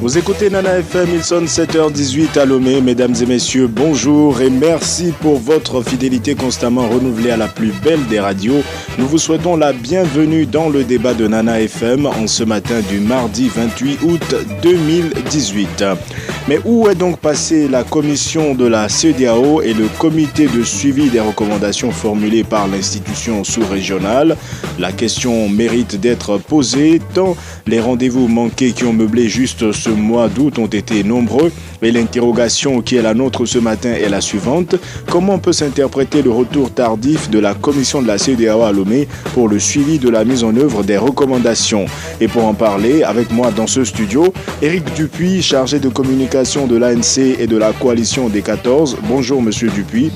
Vous écoutez Nana FM, il sonne 7h18 à Lomé. Mesdames et messieurs, bonjour et merci pour votre fidélité constamment renouvelée à la plus belle des radios. Nous vous souhaitons la bienvenue dans le débat de Nana FM en ce matin du mardi 28 août 2018. Mais où est donc passée la commission de la CEDEAO et le comité de suivi des recommandations formulées par l'institution sous-régionale? La question mérite d'être posée tant les rendez-vous manqués qui ont meublé juste ce mois d'août ont été nombreux. Et l'interrogation qui est la nôtre ce matin est la suivante. Comment peut s'interpréter le retour tardif de la commission de la CEDEAO à Lomé pour le suivi de la mise en œuvre des recommandations? Et pour en parler, avec moi dans ce studio, Éric Dupuis, chargé de communication de l'ANC et de la coalition des 14. Bonjour Monsieur Dupuis.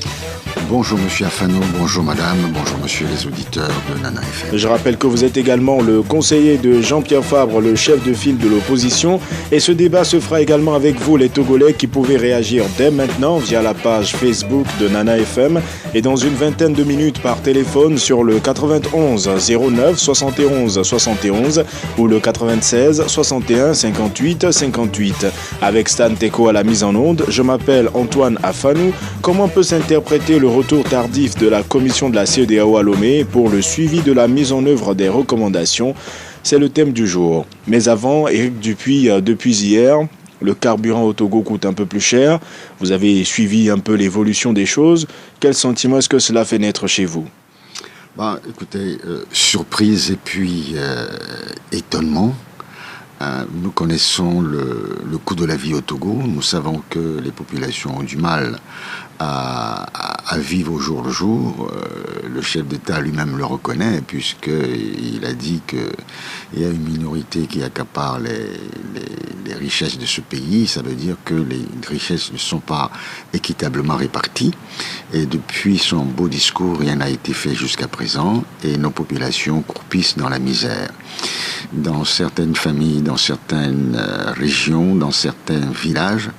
Bonjour Monsieur Afano, bonjour Madame, bonjour Monsieur les auditeurs de Nana FM. Je rappelle que vous êtes également le conseiller de Jean-Pierre Fabre, le chef de file de l'opposition. Et ce débat se fera également avec vous, les Togolais, qui pouvez réagir dès maintenant via la page Facebook de Nana FM et dans une vingtaine de minutes par téléphone sur le 91 09 71 71 ou le 96 61 58 58. Avec Stan Teko à la mise en onde, je m'appelle Antoine Afanou. Comment peut s'interpréter le retour tardif de la commission de la CEDEAO à Lomé pour le suivi de la mise en œuvre des recommandations? C'est le thème du jour. Mais avant, Éric Dupuis, depuis hier, le carburant au Togo coûte un peu plus cher. Vous avez suivi un peu l'évolution des choses. Quel sentiment est-ce que cela fait naître chez vous? Écoutez, surprise et puis étonnement. Nous connaissons le coût de la vie au Togo. Nous savons que les populations ont du mal à vivre au jour le jour. Le chef d'État lui-même le reconnaît, puisqu'il a dit qu'il y a une minorité qui accapare les richesses de ce pays. Ça veut dire que les richesses ne sont pas équitablement réparties. Et depuis son beau discours, rien n'a été fait jusqu'à présent. Et nos populations croupissent dans la misère. Dans certaines familles, dans certaines régions, dans certains villages,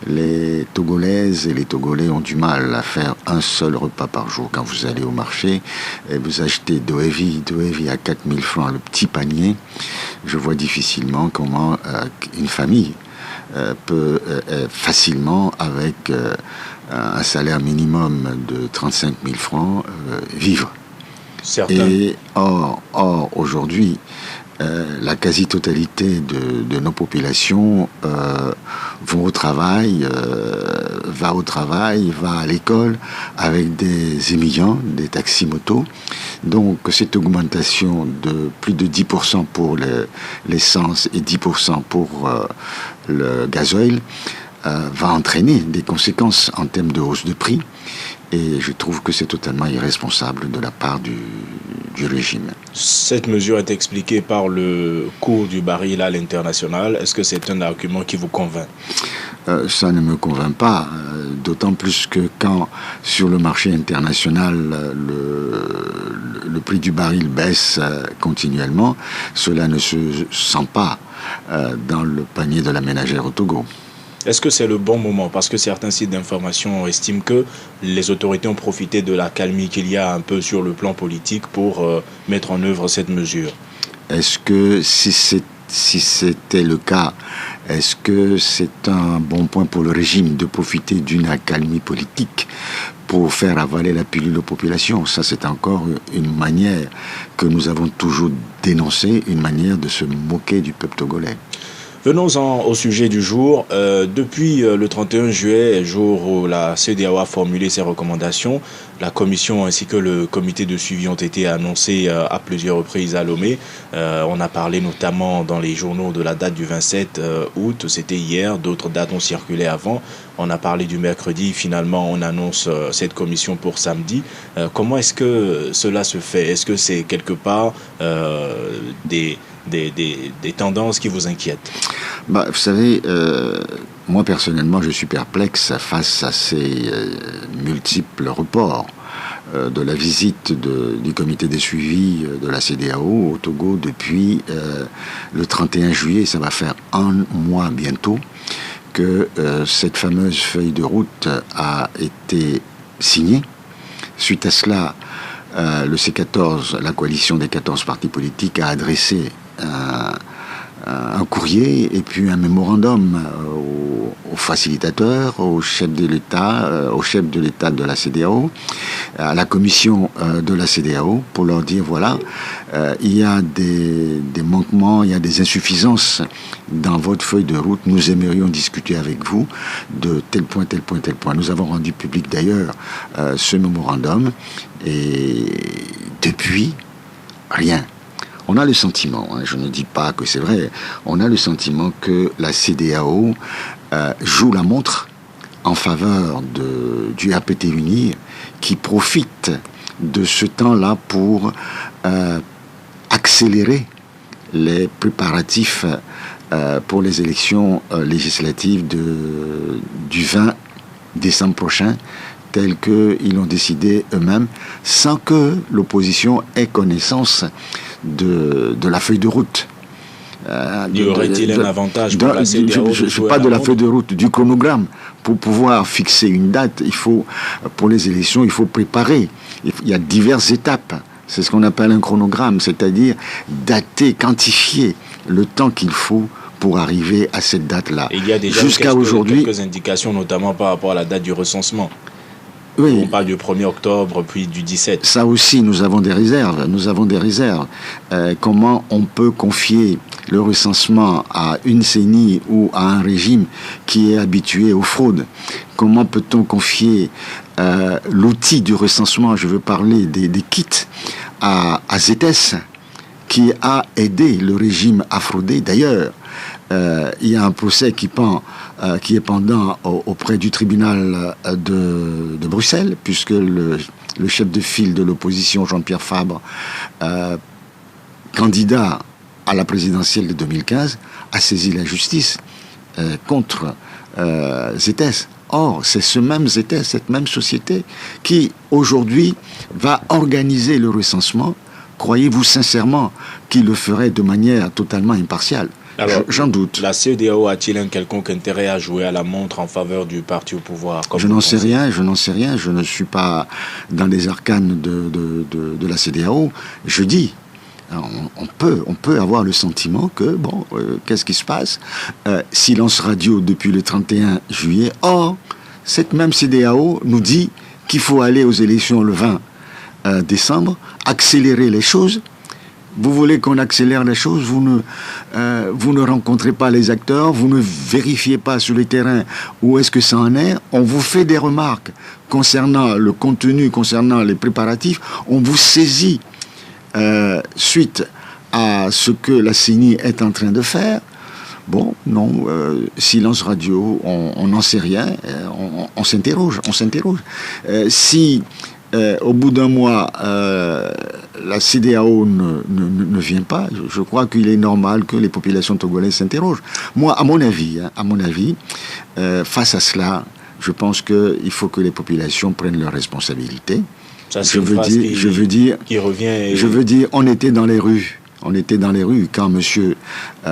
les Togolaises et les Togolais ont du mal à faire un seul repas par jour. Quand vous allez au marché et vous achetez Doevi à 4000 francs, le petit panier, je vois difficilement comment une famille peut facilement, avec un salaire minimum de 35 000 francs, vivre. Certains. Et or aujourd'hui, la quasi-totalité de nos populations va au travail, va à l'école avec des émigrants, des taxis-motos. Donc cette augmentation de plus de 10% pour l'essence et 10% pour le gasoil va entraîner des conséquences en termes de hausse de prix. Et je trouve que c'est totalement irresponsable de la part du régime. Cette mesure est expliquée par le cours du baril à l'international. Est-ce que c'est un argument qui vous convainc? Ça ne me convainc pas, d'autant plus que quand sur le marché international le prix du baril baisse continuellement, cela ne se sent pas dans le panier de la ménagère au Togo. Est-ce que c'est le bon moment? Parce que certains sites d'information estiment que les autorités ont profité de la calmie qu'il y a un peu sur le plan politique pour mettre en œuvre cette mesure. Est-ce que si c'était le cas, est-ce que c'est un bon point pour le régime de profiter d'une accalmie politique pour faire avaler la pilule aux populations? Ça, c'est encore une manière que nous avons toujours dénoncée, une manière de se moquer du peuple togolais. Venons-en au sujet du jour. Depuis le 31 juillet, jour où la CEDEAO a formulé ses recommandations, la commission ainsi que le comité de suivi ont été annoncés à plusieurs reprises à Lomé. On a parlé notamment dans les journaux de la date du 27 août, c'était hier, d'autres dates ont circulé avant. On a parlé du mercredi, finalement on annonce cette commission pour samedi. Comment est-ce que cela se fait? Est-ce que c'est quelque part des tendances qui vous inquiètent? Vous savez, moi personnellement, je suis perplexe face à ces multiples reports de la visite du comité de suivi de la CEDEAO au Togo depuis le 31 juillet. Ça va faire un mois bientôt que cette fameuse feuille de route a été signée. Suite à cela, le C14, la coalition des 14 partis politiques, a adressé un courrier et puis un mémorandum aux facilitateurs, au chef de l'État, au chef de l'État de la CEDEAO, à la commission de la CEDEAO, pour leur dire voilà, il y a des manquements, il y a des insuffisances dans votre feuille de route. Nous aimerions discuter avec vous de tel point, tel point, tel point. Nous avons rendu public d'ailleurs ce mémorandum et depuis, rien. On a le sentiment, je ne dis pas que c'est vrai, on a le sentiment que la CEDEAO joue la montre en faveur du APT-UNIR qui profite de ce temps-là pour accélérer les préparatifs pour les élections législatives du 20 décembre prochain, tels qu'ils l'ont décidé eux-mêmes, sans que l'opposition ait connaissance de la feuille de route. Y aurait-il un avantage pour la CEDEAO? Je ne pas de la feuille de route, du chronogramme. Pour pouvoir fixer une date, pour les élections, il faut préparer. Il y a diverses étapes. C'est ce qu'on appelle un chronogramme, c'est-à-dire dater, quantifier le temps qu'il faut pour arriver à cette date-là. Et il y a déjà quelques indications, notamment par rapport à la date du recensement. Oui. On parle du 1er octobre, puis du 17. Ça aussi, nous avons des réserves. Comment on peut confier le recensement à une CENI ou à un régime qui est habitué aux fraudes? Comment peut-on confier l'outil du recensement, je veux parler des kits, à ZS, qui a aidé le régime à frauder? D'ailleurs, il y a un procès qui est pendant auprès du tribunal de Bruxelles, puisque le chef de file de l'opposition, Jean-Pierre Fabre, candidat à la présidentielle de 2015, a saisi la justice contre ZS. Or, c'est ce même ZS, cette même société, qui aujourd'hui va organiser le recensement. Croyez-vous sincèrement qu'il le ferait de manière totalement impartiale? Alors, j'en doute. La CEDEAO a-t-il un quelconque intérêt à jouer à la montre en faveur du parti au pouvoir? Je n'en sais rien. Je ne suis pas dans les arcanes de la CEDEAO. Je dis, on peut avoir le sentiment que, qu'est-ce qui se passe? Silence radio depuis le 31 juillet. Or, cette même CEDEAO nous dit qu'il faut aller aux élections le 20 décembre, accélérer les choses. Vous voulez qu'on accélère les choses, vous ne rencontrez pas les acteurs, vous ne vérifiez pas sur le terrain où est-ce que ça en est. On vous fait des remarques concernant le contenu, concernant les préparatifs. On vous saisit suite à ce que la CENI est en train de faire. Bon, non, silence radio, on n'en sait rien, on s'interroge. Si au bout d'un mois, la CEDEAO ne vient pas, je crois qu'il est normal que les populations togolaises s'interrogent. Moi, à mon avis, face à cela, je pense qu'il faut que les populations prennent leurs responsabilités. Ça, je veux dire, on était dans les rues. Quand M.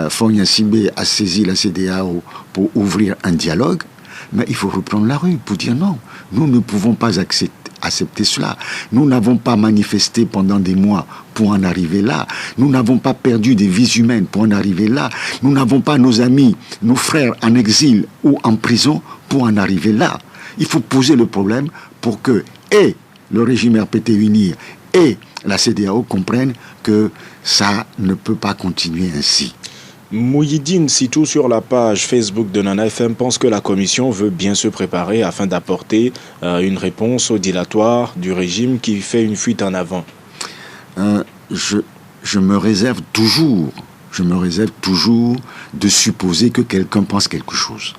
Fogna Sibé a saisi la CEDEAO pour ouvrir un dialogue. Mais il faut reprendre la rue pour dire non. Nous ne pouvons pas accepter cela. Nous n'avons pas manifesté pendant des mois pour en arriver là. Nous n'avons pas perdu des vies humaines pour en arriver là. Nous n'avons pas nos amis, nos frères en exil ou en prison pour en arriver là. Il faut poser le problème pour que le régime RPT-UNIR et la CEDEAO comprennent que ça ne peut pas continuer ainsi. Mouhidine Sitou sur la page Facebook de Nana FM pense que la Commission veut bien se préparer afin d'apporter une réponse au dilatoire du régime qui fait une fuite en avant. Je me réserve toujours de supposer que quelqu'un pense quelque chose.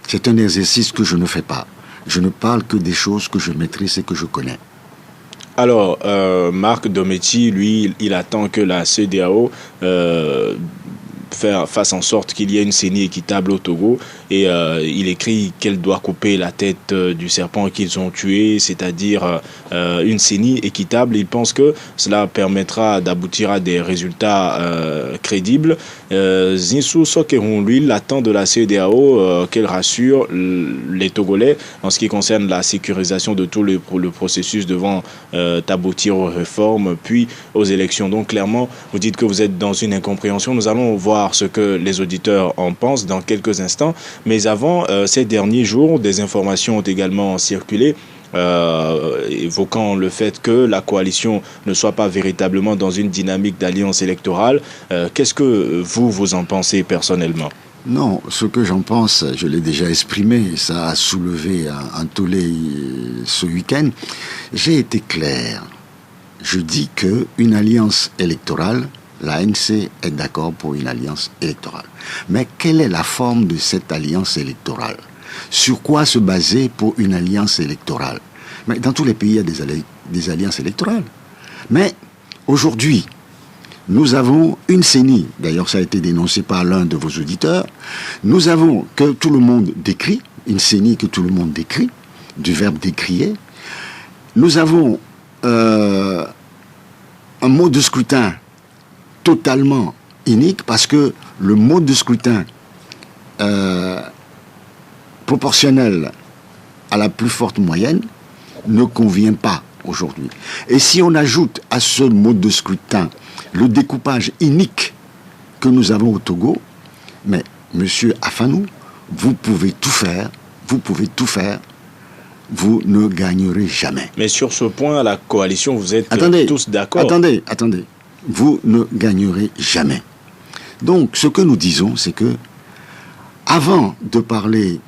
C'est un exercice que je ne fais pas. Je ne parle que des choses que je maîtrise et que je connais. Alors, Marc Dometti, lui, il attend que la CEDEAO fasse en sorte qu'il y ait une CENI équitable au Togo. Et il écrit qu'elle doit couper la tête du serpent qu'ils ont tué, c'est-à-dire une CENI équitable. Il pense que cela permettra d'aboutir à des résultats crédibles. Zinsou Sokerun, lui, il attend de la CEDEAO qu'elle rassure les Togolais en ce qui concerne la sécurisation de tout le processus devant aboutir aux réformes puis aux élections. Donc clairement, vous dites que vous êtes dans une incompréhension. Nous allons voir ce que les auditeurs en pensent dans quelques instants. Mais avant, ces derniers jours, des informations ont également circulé évoquant le fait que la coalition ne soit pas véritablement dans une dynamique d'alliance électorale. Qu'est-ce que vous en pensez personnellement ? Non, ce que j'en pense, je l'ai déjà exprimé, ça a soulevé un tollé ce week-end. J'ai été clair. Je dis qu'une alliance électorale, l'ANC est d'accord pour une alliance électorale. Mais quelle est la forme de cette alliance électorale ? Sur quoi se baser pour une alliance électorale ? Mais dans tous les pays, il y a des alliances électorales. Mais aujourd'hui, nous avons une CENI, d'ailleurs ça a été dénoncé par l'un de vos auditeurs, nous avons que tout le monde décrit, une CENI que tout le monde décrit, du verbe décrier. Nous avons un mode de scrutin totalement inique parce que le mode de scrutin proportionnel à la plus forte moyenne ne convient pas aujourd'hui. Et si on ajoute à ce mode de scrutin le découpage inique que nous avons au Togo, mais monsieur Afanou, vous pouvez tout faire, vous ne gagnerez jamais. Mais sur ce point, la coalition, vous êtes tous d'accord. Attendez. Vous ne gagnerez jamais. Donc, ce que nous disons, c'est que, avant de parler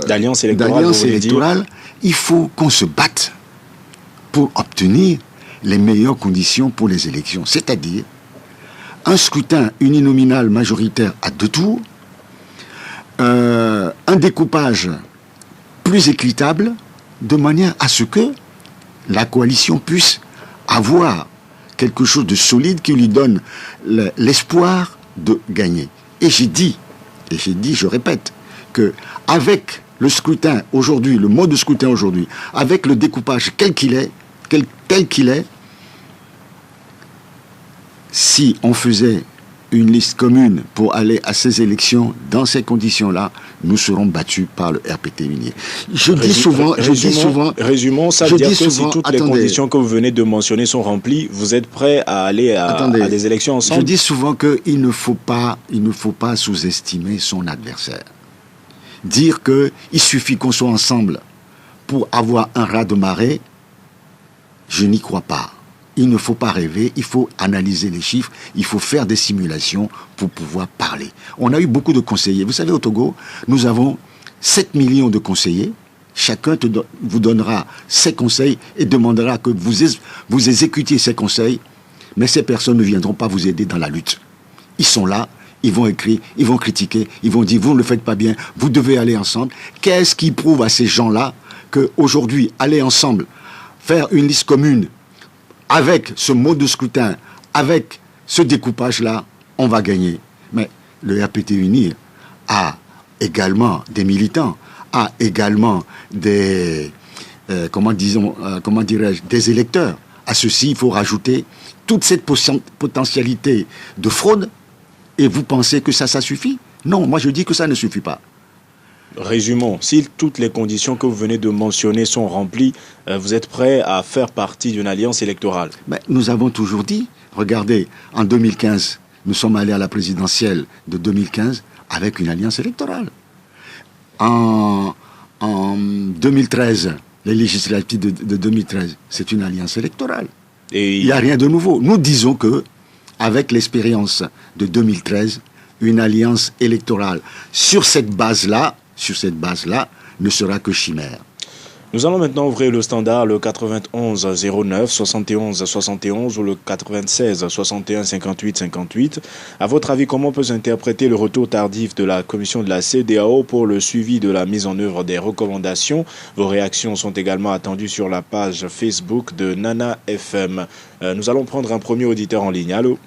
d'alliance électorale, il faut qu'on se batte pour obtenir les meilleures conditions pour les élections. C'est-à-dire, un scrutin uninominal majoritaire à 2 tours, un découpage plus équitable, de manière à ce que la coalition puisse avoir quelque chose de solide qui lui donne l'espoir de gagner. Et j'ai dit, je répète, que avec le scrutin aujourd'hui, le mode de scrutin aujourd'hui, avec le découpage tel qu'il est, si on faisait une liste commune pour aller à ces élections, dans ces conditions-là, nous serons battus par le RPT Uni. Résumons, ça veut dire que si toutes les conditions que vous venez de mentionner sont remplies, vous êtes prêts à aller à des élections ensemble ? Je dis souvent qu'il ne faut pas sous-estimer son adversaire. Dire qu'il suffit qu'on soit ensemble pour avoir un raz-de-marée, je n'y crois pas. Il ne faut pas rêver, il faut analyser les chiffres, il faut faire des simulations pour pouvoir parler. On a eu beaucoup de conseillers. Vous savez, au Togo, nous avons 7 millions de conseillers. Chacun vous donnera ses conseils et demandera que vous exécutiez ces conseils. Mais ces personnes ne viendront pas vous aider dans la lutte. Ils sont là, ils vont écrire, ils vont critiquer, ils vont dire « vous ne le faites pas bien, vous devez aller ensemble ». Qu'est-ce qui prouve à ces gens-là qu'aujourd'hui, aller ensemble, faire une liste commune, avec ce mode de scrutin, avec ce découpage-là, on va gagner. Mais le RPT Uni a également des militants, a également des électeurs. À ceci, il faut rajouter toute cette potentialité de fraude. Et vous pensez que ça suffit ? Non, moi je dis que ça ne suffit pas. Résumons, si toutes les conditions que vous venez de mentionner sont remplies, vous êtes prêt à faire partie d'une alliance électorale ? Mais nous avons toujours dit, regardez, en 2015, nous sommes allés à la présidentielle de 2015 avec une alliance électorale. En 2013, les législatives de 2013, c'est une alliance électorale. Il n'y a rien de nouveau. Nous disons que, avec l'expérience de 2013, une alliance électorale sur cette base-là, ne sera que chimère. Nous allons maintenant ouvrir le standard, le 91 09 71 71 ou le 96 61 58 58. À votre avis, comment peut s'interpréter le retour tardif de la commission de la CEDEAO pour le suivi de la mise en œuvre des recommandations ? Vos réactions sont également attendues sur la page Facebook de Nana FM. Nous allons prendre un premier auditeur en ligne. Allô ?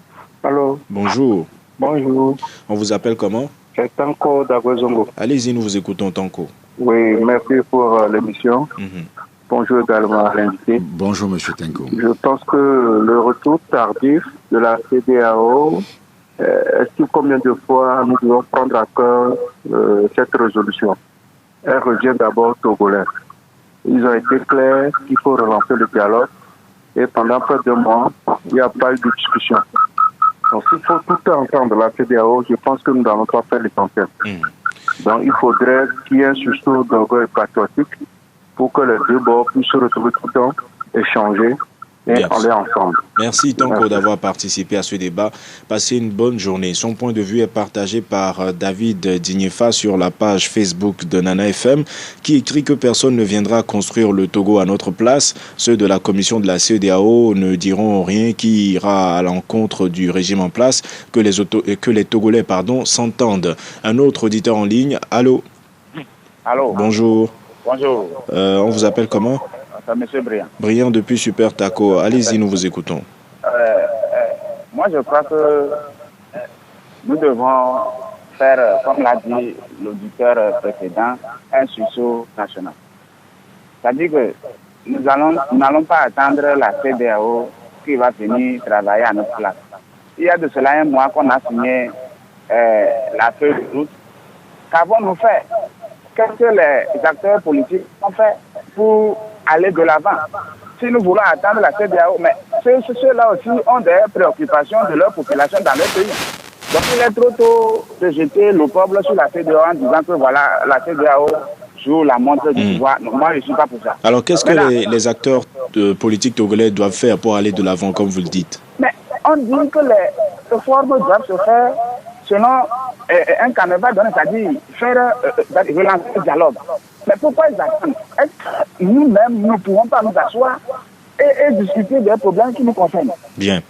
Allô. Bonjour. Bonjour. On vous appelle comment? C'est Tanko d'Agwezongo. Allez-y, nous vous écoutons, Tanko. Oui, merci pour l'émission. Bonjour également à l'invité. Bonjour, monsieur Tanko. Je pense que le retour tardif de la CEDEAO, est-ce que combien de fois nous devons prendre à cœur cette résolution? Elle revient d'abord aux Togolais. Ils ont été clairs qu'il faut relancer le dialogue. Et pendant près de 2 mois, il n'y a pas eu de discussion. Donc s'il faut tout entendre la CEDEAO, je pense que nous n'allons pas faire l'essentiel. Donc il faudrait qu'il y ait un sursaut d'orgueil patriotique pour que les deux bords puissent se retrouver tout le temps, échanger et aller ensemble. Merci Tanko d'avoir participé à ce débat. Passez une bonne journée. Son point de vue est partagé par David Dignefa sur la page Facebook de Nana FM qui écrit que personne ne viendra construire le Togo à notre place. Ceux de la commission de la CEDEAO ne diront rien qui ira à l'encontre du régime en place, que les Togolais s'entendent. Un autre auditeur en ligne. Allô? Allô. Bonjour. Bonjour. On vous appelle comment? C'est Monsieur Briand. Briand depuis Super Taco. Allez-y, nous vous écoutons. Moi, je crois que nous devons faire, comme l'a dit l'auditeur précédent, un sursaut national. C'est-à-dire que nous n'allons pas attendre la CEDEAO qui va venir travailler à notre place. Il y a de cela 1 mois qu'on a signé la feuille de route. Qu'avons-nous fait? Qu'est-ce que les acteurs politiques ont fait pour aller de l'avant? Si nous voulons attendre la CEDEAO, mais ceux-là aussi ont des préoccupations de leur population dans leur pays. Donc il est trop tôt de jeter l'opprobre sur la CEDEAO en disant que voilà, la CEDEAO joue la montre du pouvoir. Non, moi je ne suis pas pour ça. Alors qu'est-ce que les acteurs politiques togolais doivent faire pour aller de l'avant, comme vous le dites? Mais on dit que les réformes doivent se faire selon un canevas donné, c'est-à-dire relancer le dialogue. Mais pourquoi ils attendent? Est-ce que nous-mêmes, nous ne pouvons pas nous asseoir et discuter des problèmes qui nous concernent? Bien.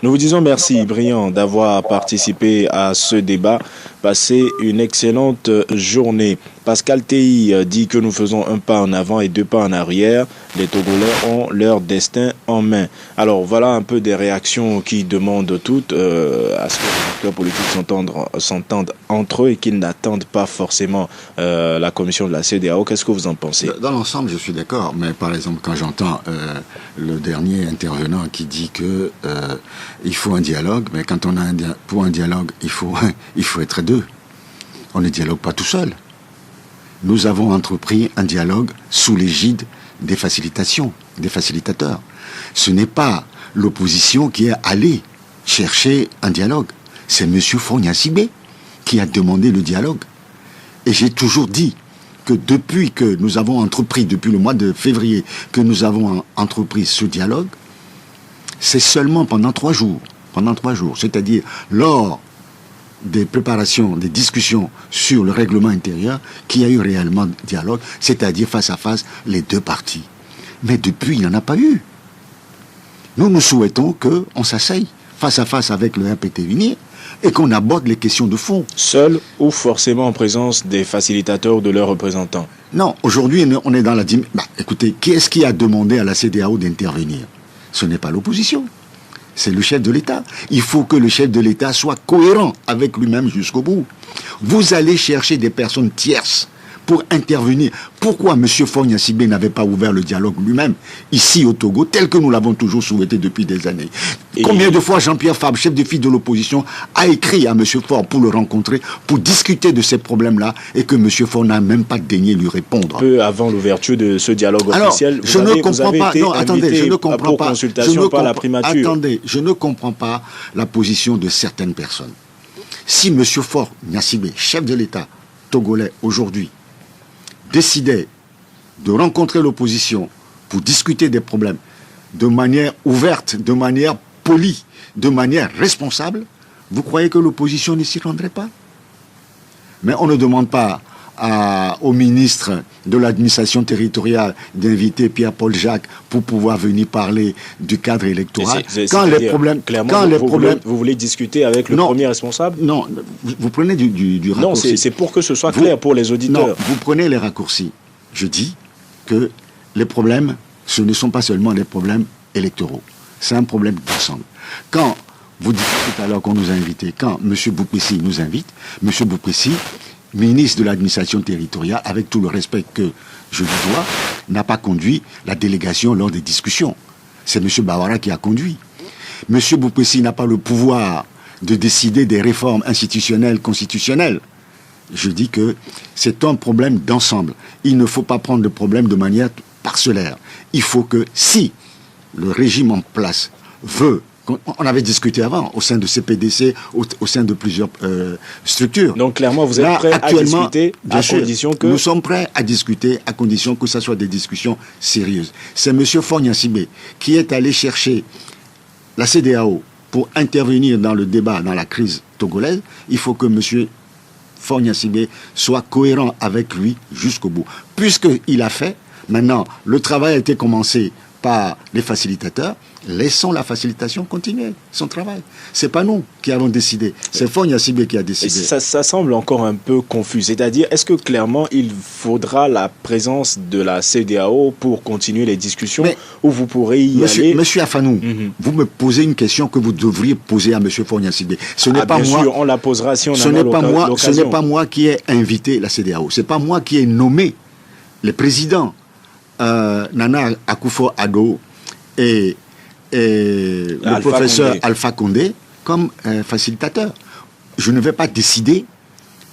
Nous vous disons merci, Briand, d'avoir participé à ce débat. Passez une excellente journée. Pascal Tei dit que nous faisons 1 pas en avant et 2 pas en arrière. Les Togolais ont leur destin en main. Alors voilà un peu des réactions qui demandent toutes à ce que les acteurs politiques s'entendent entre eux et qu'ils n'attendent pas forcément la commission de la CEDEAO. Qu'est-ce que vous en pensez? Dans l'ensemble, je suis d'accord. Mais par exemple, quand j'entends le dernier intervenant qui dit que il faut un dialogue, mais quand on a pour un dialogue, il faut être 2. On ne dialogue pas tout seul. Nous avons entrepris un dialogue sous l'égide des facilitateurs. Ce n'est pas l'opposition qui est allée chercher un dialogue. C'est M. Faure-Gnassingbé qui a demandé le dialogue. Et j'ai toujours dit que depuis que nous avons entrepris, depuis le mois de février, que nous avons entrepris ce dialogue, c'est seulement pendant 3 jours. C'est-à-dire lors des préparations, des discussions sur le règlement intérieur, qu'il y a eu réellement dialogue, c'est-à-dire face à face, les 2 parties. Mais depuis, il n'y en a pas eu. Nous souhaitons qu'on s'asseye face à face avec le RPT-UNIR et qu'on aborde les questions de fond. Seul ou forcément en présence des facilitateurs ou de leurs représentants? Non, aujourd'hui, on est dans la... écoutez, qui est-ce qui a demandé à la CEDEAO d'intervenir? Ce n'est pas l'opposition. C'est le chef de l'État. Il faut que le chef de l'État soit cohérent avec lui-même jusqu'au bout. Vous allez chercher des personnes tierces pour intervenir. Pourquoi M. Faure-Gnassingbé n'avait pas ouvert le dialogue lui-même, ici au Togo, tel que nous l'avons toujours souhaité depuis des années? Combien de fois Jean-Pierre Fabre, chef de file de l'opposition, a écrit à M. Faure pour le rencontrer, pour discuter de ces problèmes-là, et que M. Faure n'a même pas daigné lui répondre? Peu avant l'ouverture de ce dialogue officiel, je ne comprends pas la position de certaines personnes. Si M. Faure-Gnassingbé, chef de l'État togolais aujourd'hui, décidait de rencontrer l'opposition pour discuter des problèmes de manière ouverte, de manière polie, de manière responsable, vous croyez que l'opposition ne s'y rendrait pas? Mais on ne demande pas au ministre de l'administration territoriale d'inviter Pierre-Paul Jacques pour pouvoir venir parler du cadre électoral. Vous voulez discuter avec le premier responsable? Non, vous prenez du raccourci. Non, c'est pour que ce soit clair pour les auditeurs. Non, vous prenez les raccourcis. Je dis que les problèmes, ce ne sont pas seulement des problèmes électoraux. C'est un problème d'ensemble. Quand Vous dites tout à l'heure qu'on nous a invités. Quand M. Boupressi nous invite, M. Boupressi, ministre de l'administration territoriale, avec tout le respect que je lui dois, n'a pas conduit la délégation lors des discussions. C'est M. Bawara qui a conduit. M. Boupressi n'a pas le pouvoir de décider des réformes institutionnelles, constitutionnelles. Je dis que c'est un problème d'ensemble. Il ne faut pas prendre le problème de manière parcellaire. Il faut que si le régime en place veut, on avait discuté avant au sein de CPDC, au sein de plusieurs structures. Donc clairement, vous êtes prêt à discuter à condition que... Nous sommes prêts à discuter à condition que ce soit des discussions sérieuses. C'est M. Fogna Sibé qui est allé chercher la CEDEAO pour intervenir dans le débat, dans la crise togolaise. Il faut que M. Fogna Sibé soit cohérent avec lui jusqu'au bout. Puisqu'il a fait, maintenant, le travail a été commencé par les facilitateurs, laissons la facilitation continuer son travail. C'est pas nous qui avons décidé, c'est Fogna Sibé qui a décidé. Ça semble encore un peu confus. C'est-à-dire, est-ce que clairement il faudra la présence de la CEDEAO pour continuer les discussions, ou vous pourrez y aller? Monsieur Afanou, vous me posez une question que vous devriez poser à Monsieur Fogna Sibé. Ce n'est pas moi. Sûr, on la posera si on ce en a l'occasion. Ce n'est pas moi qui ai invité la CEDEAO. C'est pas moi qui ai nommé les présidents Nana Akufo-Addo et le professeur Alpha Condé comme facilitateur. Je ne vais pas décider,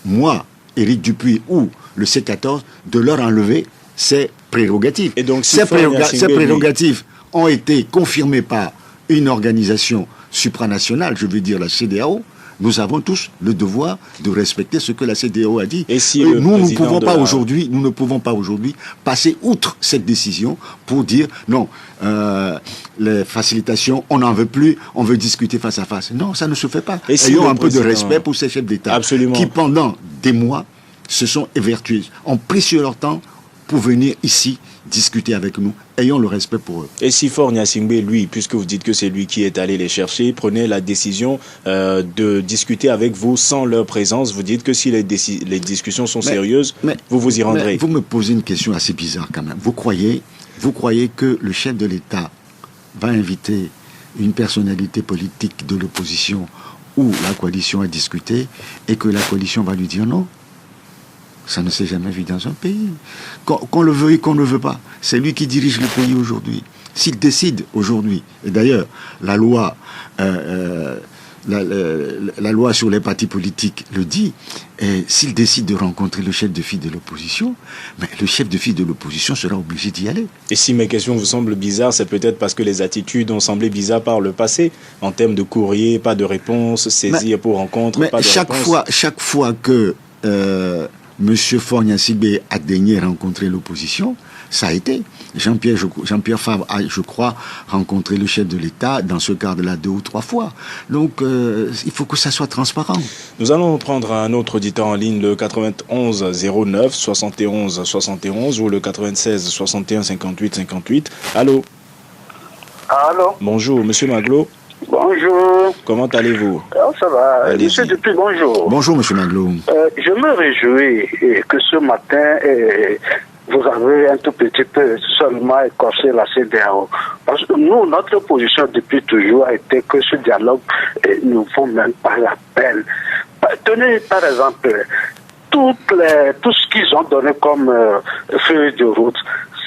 moi, Éric Dupuis ou le C14, de leur enlever ces prérogatives. Et donc, ces prérogatives ont été confirmées par une organisation supranationale, je veux dire la CEDEAO. Nous avons tous le devoir de respecter ce que la CEDEAO a dit. Et si nous ne pouvons pas aujourd'hui passer outre cette décision pour dire non, les facilitations, on n'en veut plus, on veut discuter face à face. Non, ça ne se fait pas. Ayons un peu de respect pour ces chefs d'État qui, pendant des mois, se sont évertués, ont pris sur leur temps pour venir ici discuter avec nous. Ayons le respect pour eux. Et si Fogna Sibé, lui, puisque vous dites que c'est lui qui est allé les chercher, prenait la décision de discuter avec vous sans leur présence, vous dites que si les discussions sont sérieuses, vous y rendrez. Vous me posez une question assez bizarre quand même. Vous croyez que le chef de l'État va inviter une personnalité politique de l'opposition ou la coalition à discuter et que la coalition va lui dire non? Ça ne s'est jamais vu dans un pays. Qu'on le veuille, qu'on ne le veut pas. C'est lui qui dirige le pays aujourd'hui. S'il décide aujourd'hui, et d'ailleurs, la loi sur les partis politiques le dit, s'il décide de rencontrer le chef de file de l'opposition, le chef de file de l'opposition sera obligé d'y aller. Et si mes questions vous semblent bizarres, c'est peut-être parce que les attitudes ont semblé bizarres par le passé, en termes de courrier, pas de réponse, saisir pour rencontre, pas de réponse. Chaque fois que M. Fogna Sibé a daigné rencontrer l'opposition, ça a été. Jean-Pierre Fabre a, je crois, rencontré le chef de l'État dans ce cadre-là 2 ou 3 fois. Donc, il faut que ça soit transparent. Nous allons prendre un autre auditeur en ligne, le 91 09 71 71 ou le 96 61 58 58. Allô? Allô? Bonjour, Monsieur Maglo. Bonjour. Comment allez-vous? Ça va. Monsieur Dupuis, bonjour. Bonjour, Monsieur Maglo. Je me réjouis que ce matin, vous avez un tout petit peu seulement écorché la CEDEAO. Parce que nous, notre position depuis toujours a été que ce dialogue ne vaut même pas la peine. Tenez, par exemple, tout ce qu'ils ont donné comme feuille de route,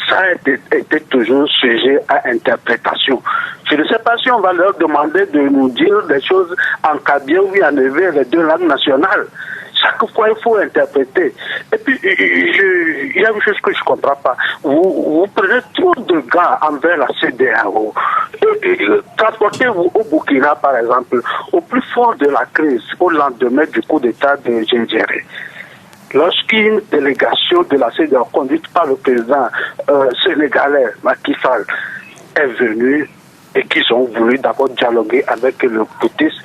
ça a été toujours sujet à interprétation. Je ne sais pas si on va leur demander de nous dire des choses en kabyle ou en éveil, les 2 langues nationales. Chaque fois, il faut interpréter. Et puis, il y a une chose que je ne comprends pas. Vous prenez trop de gars envers la CEDEAO. Transportez-vous au Burkina, par exemple, au plus fort de la crise, au lendemain du coup d'État de Gingéré. Lorsqu'une délégation de la CEDEAO conduite par le président sénégalais Macky Sall est venue et qu'ils ont voulu d'abord dialoguer avec le boutiste,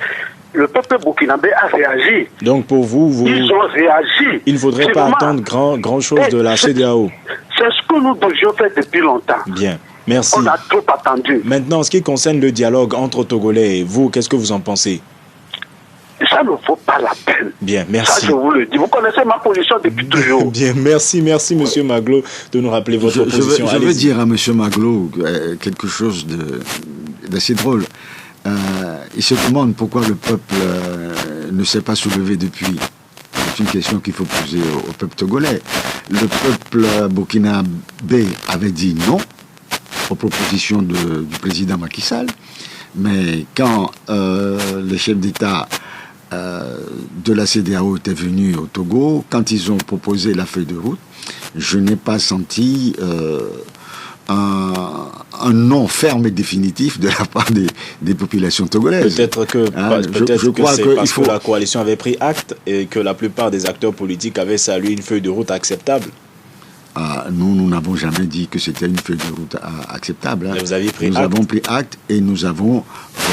le peuple burkinabé a réagi. Donc pour vous, ils ont réagi. Il ne faudrait pas attendre grand chose de la CEDEAO. C'est ce que nous devions faire depuis longtemps. Bien, merci. On a trop attendu. Maintenant, en ce qui concerne le dialogue entre Togolais et vous, qu'est-ce que vous en pensez? Ça ne vaut pas la peine. Bien, merci. Ça, je vous le dis. Vous connaissez ma position depuis toujours. Bien, merci, Monsieur Maglo, de nous rappeler votre position. Je veux dire à Monsieur Maglo quelque chose d'assez drôle. il se demande pourquoi le peuple ne s'est pas soulevé depuis. C'est une question qu'il faut poser au peuple togolais. Le peuple burkinabé avait dit non aux propositions du président Macky Sall, mais quand les chefs d'État de la CEDEAO étaient venus au Togo, quand ils ont proposé la feuille de route, je n'ai pas senti un non ferme et définitif de la part des populations togolaises. Peut-être que, c'est parce que la coalition avait pris acte et que la plupart des acteurs politiques avaient salué une feuille de route acceptable. Nous n'avons jamais dit que c'était une feuille de route acceptable. Mais vous aviez pris acte. Nous avons pris acte et nous avons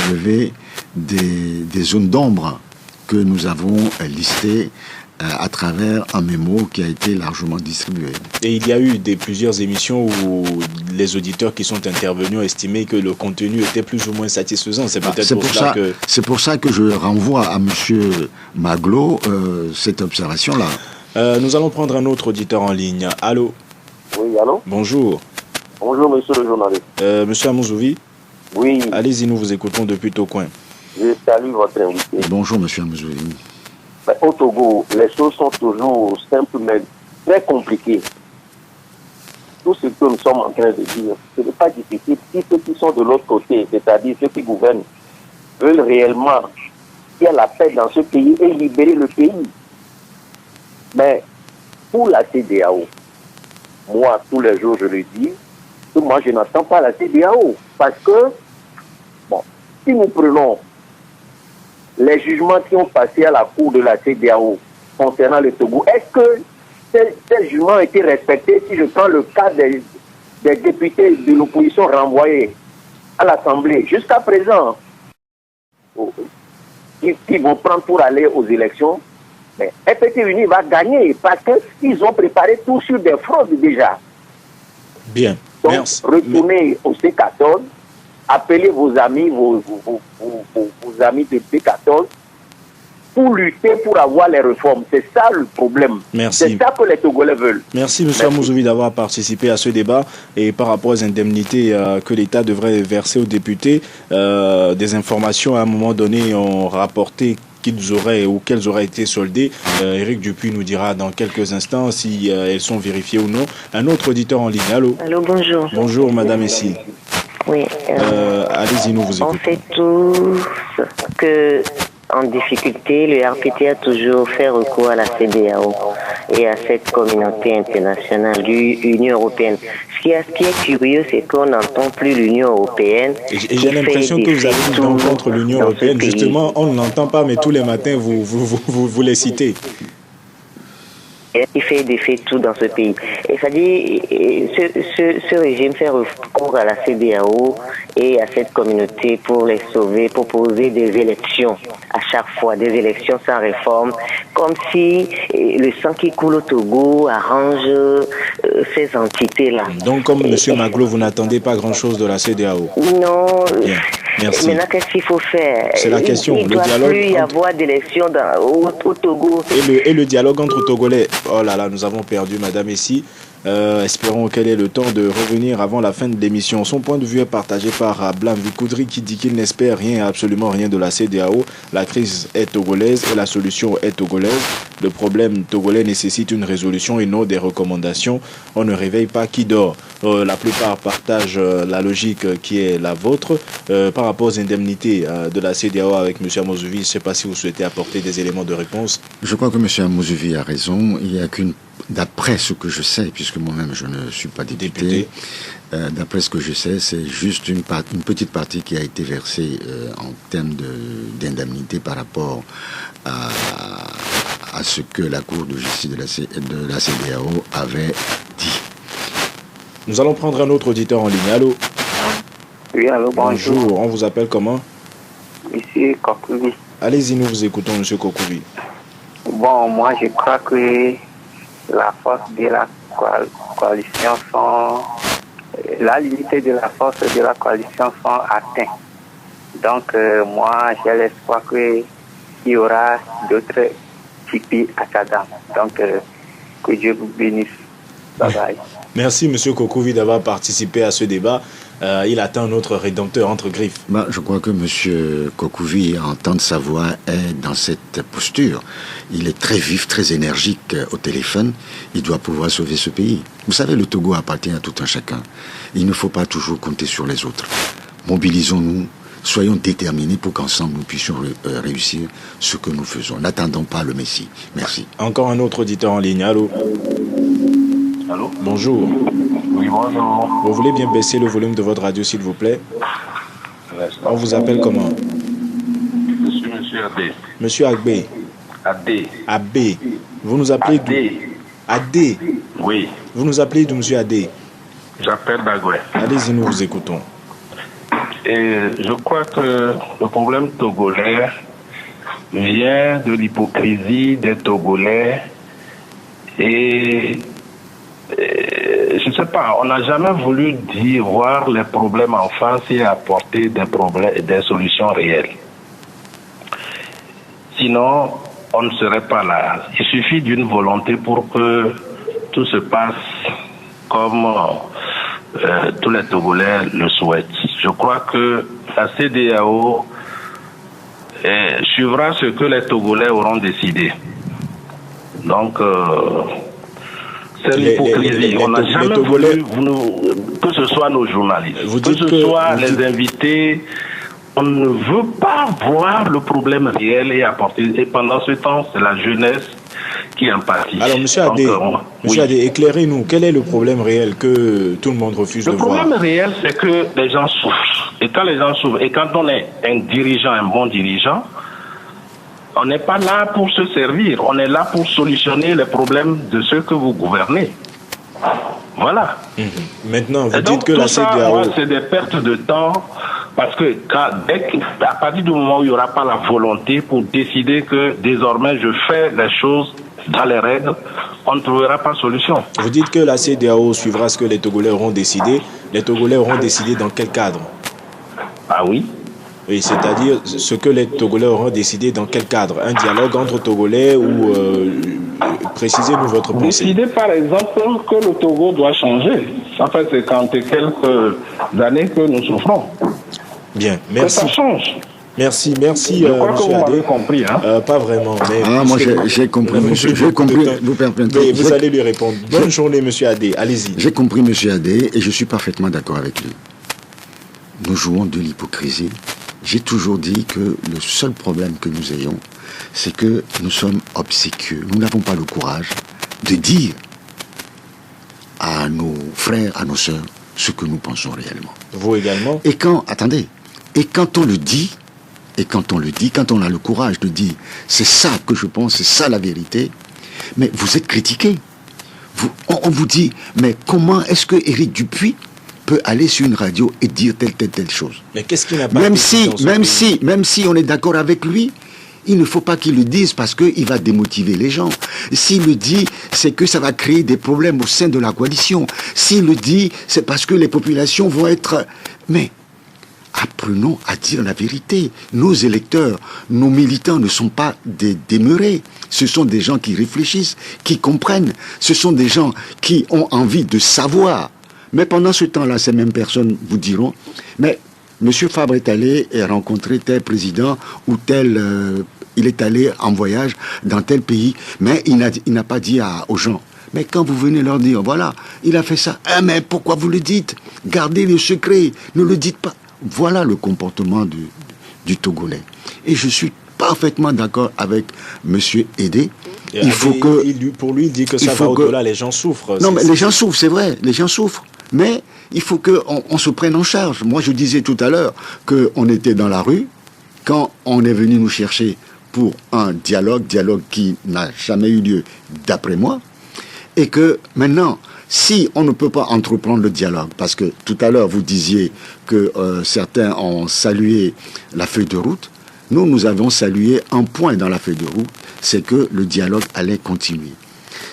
relevé des zones d'ombre que nous avons listées à travers un mémo qui a été largement distribué. Et il y a eu plusieurs émissions où les auditeurs qui sont intervenus ont estimé que le contenu était plus ou moins satisfaisant. C'est peut-être C'est pour ça que je renvoie à M. Maglo cette observation-là. Nous allons prendre un autre auditeur en ligne. Allô? Oui, allô? Bonjour. Bonjour, monsieur le journaliste. Monsieur Amouzoui? Oui. Allez-y, nous vous écoutons depuis Tocoin. Je salue votre invité. Bonjour, monsieur Amouzoui. Au Togo, les choses sont toujours simples, mais très compliquées. Tout ce que nous sommes en train de dire, ce n'est pas difficile. Si ceux qui sont de l'autre côté, c'est-à-dire ceux qui gouvernent, veulent réellement qu'il y ait la paix dans ce pays et libérer le pays. Mais pour la CEDEAO, moi, tous les jours, je le dis, que moi, je n'attends pas la CEDEAO. Parce que, bon, si nous prenons les jugements qui ont passé à la cour de la CEDEAO concernant le Togo, est-ce que ces jugements ont été respectés? Si je prends le cas des députés de l'opposition renvoyés à l'Assemblée, jusqu'à présent, qui vont prendre pour aller aux élections, mais FPT Uni va gagner parce qu'ils ont préparé tout sur des fraudes déjà. Bien. Donc, merci. Retournez au C14, appelez vos amis, vos amis de C14 pour lutter pour avoir les réformes. C'est ça le problème. Merci. C'est ça que les Togolais veulent. Merci, M. Amouzoui, d'avoir participé à ce débat. Et par rapport aux indemnités que l'État devrait verser aux députés, des informations à un moment donné ont rapporté qu'elles auraient été soldées. Éric Dupuis nous dira dans quelques instants si elles sont vérifiées ou non. Un autre auditeur en ligne. Allô? Allô, bonjour. Bonjour, madame Essie. Oui. Allez-y, nous vous écoutons. On sait tous que, en difficulté, le RPT a toujours fait recours à la CEDEAO et à cette communauté internationale, l'Union européenne. Ce qui est curieux, c'est qu'on n'entend plus l'Union européenne. Et j'ai l'impression que vous avez une dent contre l'Union européenne. Justement, on ne l'entend pas, mais tous les matins, vous les citez. Qui fait des faits tout dans ce pays. Et ça dit, ce régime fait recours à la CEDEAO et à cette communauté pour les sauver, pour poser des élections à chaque fois, des élections sans réforme, comme si le sang qui coule au Togo arrange ces entités-là. Donc, comme M. Maglo, vous n'attendez pas grand-chose de la CEDEAO? Non. Bien. Merci. Maintenant, qu'est-ce qu'il faut faire? C'est la question. Il ne doit plus y avoir d'élections au Togo. Et le dialogue entre Togolais. Oh là là, nous avons perdu Madame Essie. Espérons qu'elle ait le temps de revenir avant la fin de l'émission. Son point de vue est partagé par Blam Vikoudri qui dit qu'il n'espère rien, absolument rien de la CEDEAO. La crise est togolaise et la solution est togolaise. Le problème togolais nécessite une résolution et non des recommandations. On ne réveille pas qui dort. La plupart partagent la logique qui est la vôtre. Par rapport aux indemnités de la CEDEAO avec M. Amouzoui, je ne sais pas si vous souhaitez apporter des éléments de réponse. Je crois que M. Amouzoui a raison. Il n'y a qu'une... D'après ce que je sais, puisque moi-même je ne suis pas député, d'après ce que je sais, c'est juste une petite partie qui a été versée en termes d'indemnité par rapport à ce que la Cour de justice de la CEDEAO avait dit. Nous allons prendre un autre auditeur en ligne. Allô? Oui, allô, bonjour. On vous appelle comment? Monsieur Kokouvi. Allez-y, nous vous écoutons, monsieur Kokouvi. Bon, moi je crois que la force de la coalition la limite de la force de la coalition sont atteints. Donc moi j'ai l'espoir qu'il y aura d'autres tipis à Kadam. Donc que Dieu vous bénisse. Bye bye. Merci, monsieur Kokouvi, d'avoir participé à ce débat. il attend notre rédempteur entre griffes. Je crois que M. Kokouvi, à entendre sa voix, est dans cette posture. Il est très vif, très énergique au téléphone. Il doit pouvoir sauver ce pays. Vous savez, le Togo appartient à tout un chacun. Il ne faut pas toujours compter sur les autres. Mobilisons-nous, soyons déterminés pour qu'ensemble nous puissions réussir ce que nous faisons. N'attendons pas le Messie. Merci. Encore un autre auditeur en ligne. Allô? Allô? Bonjour. Oui, bonjour. Vous voulez bien baisser le volume de votre radio, s'il vous plaît? On vous appelle comment? Je suis Monsieur Adé. Monsieur Agbé. Adé. Abbé. Vous nous appelez d'où? Adé. Oui. Vous nous appelez d'où, Monsieur Adé? J'appelle Bagoué. Allez-y, nous vous écoutons. Et je crois que le problème togolais vient de l'hypocrisie des Togolais et je ne sais pas, on n'a jamais voulu voir les problèmes en face et apporter des solutions réelles. Sinon, on ne serait pas là. Il suffit d'une volonté pour que tout se passe comme tous les Togolais le souhaitent. Je crois que la CEDEAO suivra ce que les Togolais auront décidé. Donc, c'est l'hypocrisie. On n'a jamais voulu que ce soit nos journalistes, que ce soit les invités. On ne veut pas voir le problème réel et apporter. Et pendant ce temps, c'est la jeunesse qui en pâtit. Alors, Monsieur Adé, éclairez-nous. Quel est le problème réel que tout le monde refuse de voir? Le problème réel, c'est que les gens souffrent. Et quand les gens souffrent, et quand on est un dirigeant, un bon dirigeant, on n'est pas là pour se servir. On est là pour solutionner les problèmes de ceux que vous gouvernez. Voilà. Maintenant, vous et dites donc, que la CEDEAO... c'est des pertes de temps. Parce que à partir du moment où il n'y aura pas la volonté pour décider que désormais je fais les choses dans les règles, on ne trouvera pas de solution. Vous dites que la CEDEAO suivra ce que les Togolais auront décidé. Les Togolais auront décidé dans quel cadre? Ah oui? Oui, c'est-à-dire ce que les Togolais auront décidé dans quel cadre? Un dialogue entre Togolais ou... précisez-nous votre pensée. Décider par exemple que le Togo doit changer. Ça fait 50 et quelques années que nous souffrons. Bien, merci. Que ça change. Merci, Je crois que vous m'avez compris. Hein? Pas vraiment. Mais moi, j'ai compris. J'ai compris. Vous allez lui répondre. Bonne journée, Monsieur Adé. Allez-y. J'ai compris, Monsieur Adé, et je suis parfaitement d'accord avec lui. Nous jouons de l'hypocrisie. J'ai toujours dit que le seul problème que nous ayons, c'est que nous sommes obséquieux. Nous n'avons pas le courage de dire à nos frères, à nos sœurs, ce que nous pensons réellement. Vous également? Et quand on le dit, quand on a le courage de dire, c'est ça que je pense, c'est ça la vérité, mais vous êtes critiqué. On vous dit, mais comment est-ce que Éric Dupuis peut aller sur une radio et dire telle chose? Mais qu'est-ce qu'il n'a pas même si on est d'accord avec lui, il ne faut pas qu'il le dise parce qu'il va démotiver les gens. S'il le dit, c'est que ça va créer des problèmes au sein de la coalition. S'il le dit, c'est parce que les populations vont être... Mais apprenons à dire la vérité. Nos électeurs, nos militants ne sont pas des demeurés. Ce sont des gens qui réfléchissent, qui comprennent. Ce sont des gens qui ont envie de savoir. Mais pendant ce temps-là, ces mêmes personnes vous diront, mais M. Fabre est allé et rencontrer tel président ou tel... il est allé en voyage dans tel pays, mais il n'a pas dit aux gens. Mais quand vous venez leur dire, voilà, il a fait ça, mais pourquoi vous le dites? Gardez le secret, ne le dites pas. Voilà le comportement du Togolais. Et je suis parfaitement d'accord avec M. Edé. Il faut que... Pour lui, il dit que ça va au-delà, les gens souffrent. Non, mais les gens souffrent, c'est vrai, les gens souffrent. Mais il faut qu'on se prenne en charge. Moi, je disais tout à l'heure qu'on était dans la rue, quand on est venu nous chercher pour un dialogue qui n'a jamais eu lieu, d'après moi, et que maintenant, si on ne peut pas entreprendre le dialogue, parce que tout à l'heure, vous disiez que certains ont salué la feuille de route, nous avons salué un point dans la feuille de route, c'est que le dialogue allait continuer.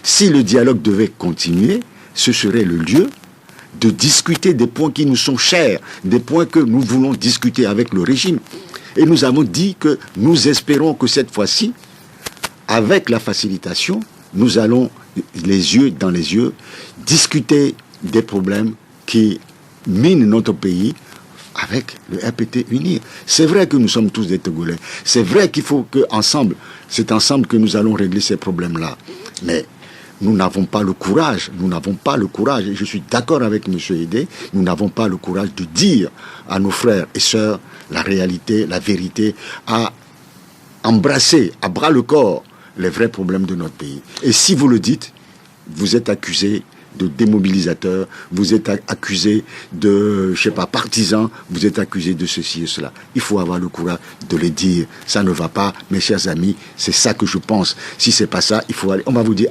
Si le dialogue devait continuer, ce serait le lieu de discuter des points qui nous sont chers, des points que nous voulons discuter avec le régime. Et nous avons dit que nous espérons que cette fois-ci, avec la facilitation, nous allons, les yeux dans les yeux, discuter des problèmes qui mine notre pays avec le RPT Unir. C'est vrai que nous sommes tous des Togolais. C'est vrai qu'il faut qu'ensemble, c'est ensemble que nous allons régler ces problèmes-là. Mais nous n'avons pas le courage, et je suis d'accord avec M. Aidé, nous n'avons pas le courage de dire à nos frères et sœurs la réalité, la vérité, à embrasser à bras le corps les vrais problèmes de notre pays. Et si vous le dites, vous êtes accusés de démobilisateurs, vous êtes accusés de, partisans, vous êtes accusés de ceci et cela. Il faut avoir le courage de le dire. Ça ne va pas, mes chers amis, c'est ça que je pense. Si c'est pas ça, il faut aller. On va vous dire,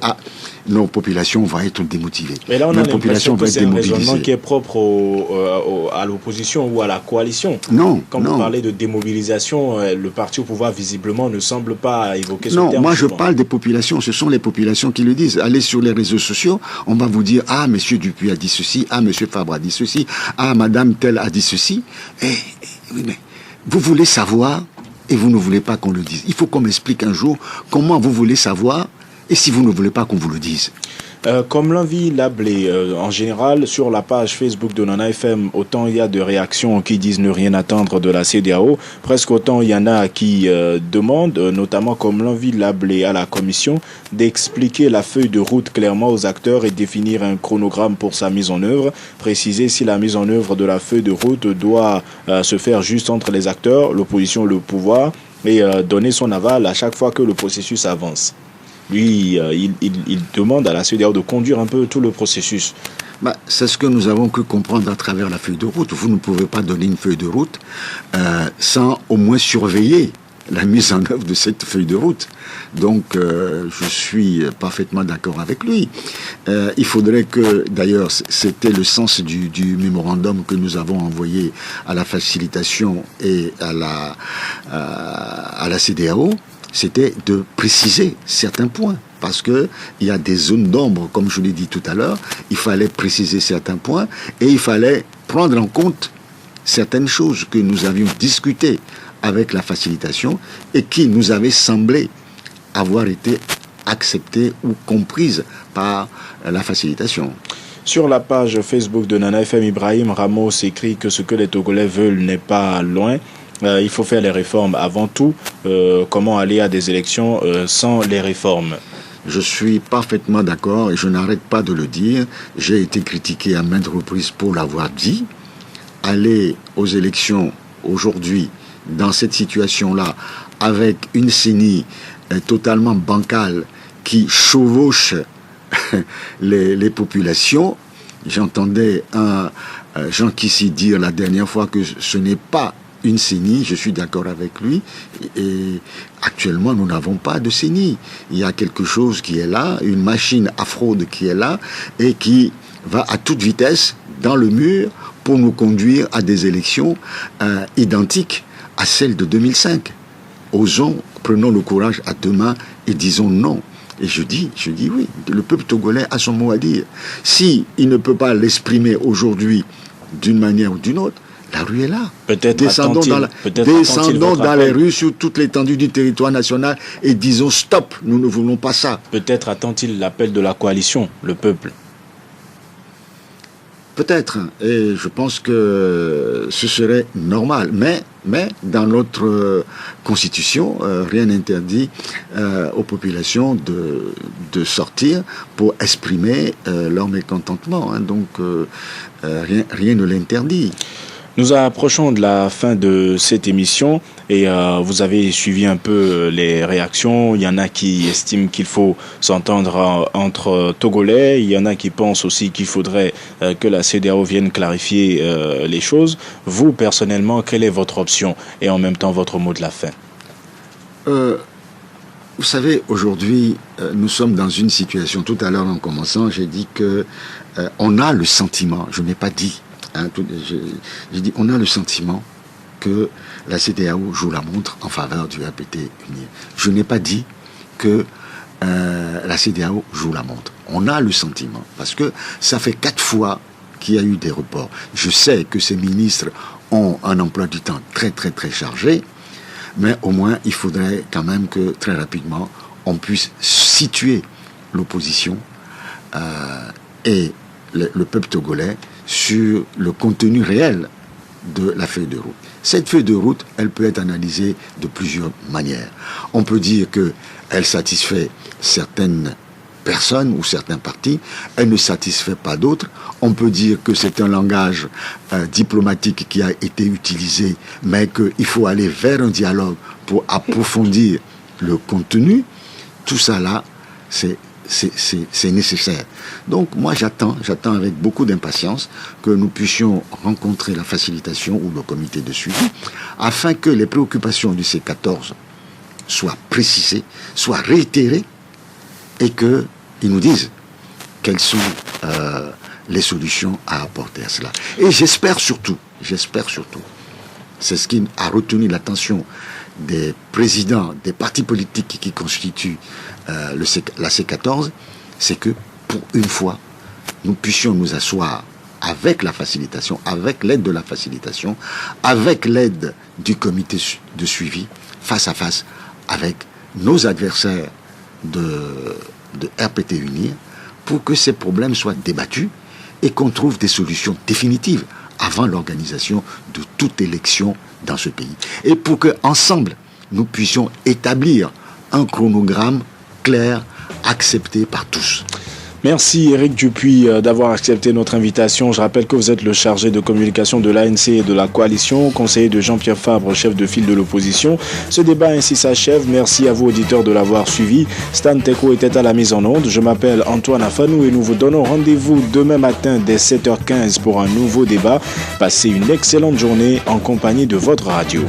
nos populations vont être démotivées. Mais là, on a l'impression que c'est un raisonnement qui est propre à l'opposition ou à la coalition. Non. Quand vous parlez de démobilisation, le parti au pouvoir, visiblement, ne semble pas évoquer ce terme. Non, moi je parle des populations. Ce sont les populations qui le disent. Allez sur les réseaux sociaux, on va vous dire, monsieur Dupuis a dit ceci, monsieur Fabre a dit ceci, madame telle a dit ceci. Mais vous voulez savoir et vous ne voulez pas qu'on le dise. Il faut qu'on m'explique un jour comment vous voulez savoir et si vous ne voulez pas qu'on vous le dise. Comme l'envie Lablé, en général, sur la page Facebook de Nana FM, autant il y a de réactions qui disent ne rien attendre de la CEDEAO, presque autant il y en a qui demandent, notamment comme l'envie Lablé à la Commission, d'expliquer la feuille de route clairement aux acteurs et définir un chronogramme pour sa mise en œuvre, préciser si la mise en œuvre de la feuille de route doit se faire juste entre les acteurs, l'opposition, le pouvoir, et donner son aval à chaque fois que le processus avance. Lui, il demande à la CEDEAO de conduire un peu tout le processus. C'est ce que nous avons cru comprendre à travers la feuille de route. Vous ne pouvez pas donner une feuille de route sans au moins surveiller la mise en œuvre de cette feuille de route. Donc, je suis parfaitement d'accord avec lui. Il faudrait que, d'ailleurs, c'était le sens du mémorandum que nous avons envoyé à la facilitation et à la CEDEAO, c'était de préciser certains points. Parce qu'il y a des zones d'ombre, comme je l'ai dit tout à l'heure, il fallait préciser certains points et il fallait prendre en compte certaines choses que nous avions discutées avec la facilitation et qui nous avaient semblé avoir été acceptées ou comprises par la facilitation. Sur la page Facebook de Nana FM, Ibrahim Ramos écrit que ce que les Togolais veulent n'est pas loin. Il faut faire les réformes avant tout. Comment aller à des élections sans les réformes? Je suis parfaitement d'accord et je n'arrête pas de le dire. J'ai été critiqué à maintes reprises pour l'avoir dit. Aller aux élections aujourd'hui, dans cette situation-là, avec une CENI totalement bancale qui chevauche les populations. J'entendais un Jean Kissi dire la dernière fois que ce n'est pas une CENI, je suis d'accord avec lui, et actuellement nous n'avons pas de CENI. Il y a quelque chose qui est là, une machine à fraude qui est là, et qui va à toute vitesse dans le mur pour nous conduire à des élections identiques à celles de 2005. Osons, prenons le courage à deux mains et disons non. Et je dis oui, le peuple togolais a son mot à dire. Si il ne peut pas l'exprimer aujourd'hui d'une manière ou d'une autre, la rue est là. Descendons dans les rues sur toute l'étendue du territoire national et disons stop, nous ne voulons pas ça. Peut-être attend-il l'appel de la coalition, le peuple. Peut-être, et je pense que ce serait normal. Mais dans notre constitution, rien n'interdit aux populations de sortir pour exprimer leur mécontentement. Donc rien ne l'interdit. Nous approchons de la fin de cette émission et vous avez suivi un peu les réactions. Il y en a qui estiment qu'il faut s'entendre entre Togolais. Il y en a qui pensent aussi qu'il faudrait que la CEDEAO vienne clarifier les choses. Vous, personnellement, quelle est votre option et en même temps votre mot de la fin? Vous savez, aujourd'hui, nous sommes dans une situation, tout à l'heure en commençant, j'ai dit que on a le sentiment, je n'ai pas dit, j'ai dit, on a le sentiment que la CEDEAO joue la montre en faveur du RPT Unir. Je n'ai pas dit que la CEDEAO joue la montre. On a le sentiment, parce que ça fait 4 fois qu'il y a eu des reports. Je sais que ces ministres ont un emploi du temps très très très chargé, mais au moins il faudrait quand même que très rapidement on puisse situer l'opposition et le peuple togolais sur le contenu réel de la feuille de route. Cette feuille de route, elle peut être analysée de plusieurs manières. On peut dire qu'elle satisfait certaines personnes ou certains partis, elle ne satisfait pas d'autres. On peut dire que c'est un langage diplomatique qui a été utilisé, mais qu'il faut aller vers un dialogue pour approfondir le contenu. Tout ça là, c'est nécessaire. Donc moi j'attends avec beaucoup d'impatience que nous puissions rencontrer la facilitation ou le comité de suivi afin que les préoccupations du C14 soient précisées, soient réitérées et qu'ils nous disent quelles sont les solutions à apporter à cela. Et j'espère surtout, c'est ce qui a retenu l'attention des présidents des partis politiques qui constituent la C14, c'est que pour une fois, nous puissions nous asseoir avec la facilitation, avec l'aide de la facilitation, avec l'aide du comité de suivi, face à face avec nos adversaires de RPT Unir, pour que ces problèmes soient débattus et qu'on trouve des solutions définitives avant l'organisation de toute élection dans ce pays. Et pour qu'ensemble, nous puissions établir un chronogramme clair, accepté par tous. Merci Éric Dupuis d'avoir accepté notre invitation. Je rappelle que vous êtes le chargé de communication de l'ANC et de la coalition, conseiller de Jean-Pierre Fabre, chef de file de l'opposition. Ce débat ainsi s'achève. Merci à vous auditeurs de l'avoir suivi. Stan Teko était à la mise en onde. Je m'appelle Antoine Afanou et nous vous donnons rendez-vous demain matin dès 7h15 pour un nouveau débat. Passez une excellente journée en compagnie de votre radio.